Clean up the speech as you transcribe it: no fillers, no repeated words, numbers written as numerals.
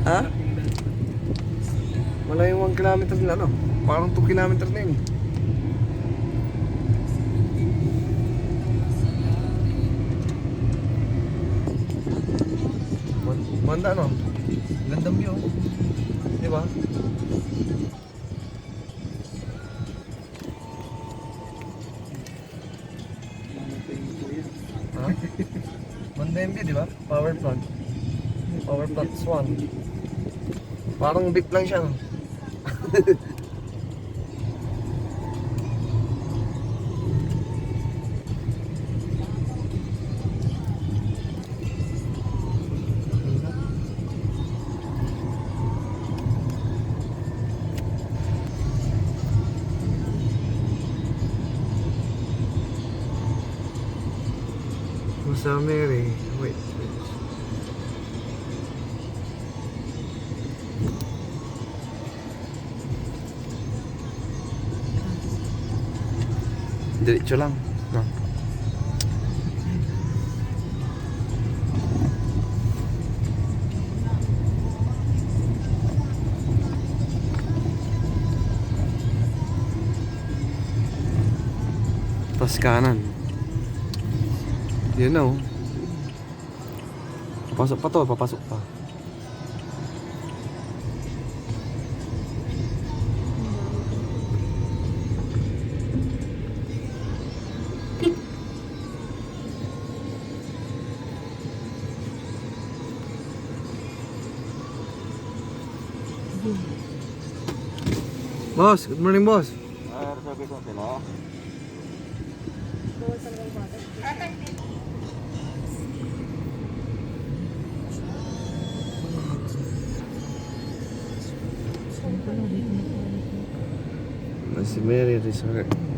Ha? Wala yung 1 kilometer na ano. Parang 2 kilometer na yun. Manda ano? Gandang view. Di ba? Ha? Manda yung view, di ba? Power plant. Power plant Swan. Parang beep lang siya. No? Sa Mary. Wait. Diretso lang. No. Tapos kanan. Yun na oh. Papasok pa to, papasok pa. Boss, good morning boss. Service natin ha. Si Mary Resort.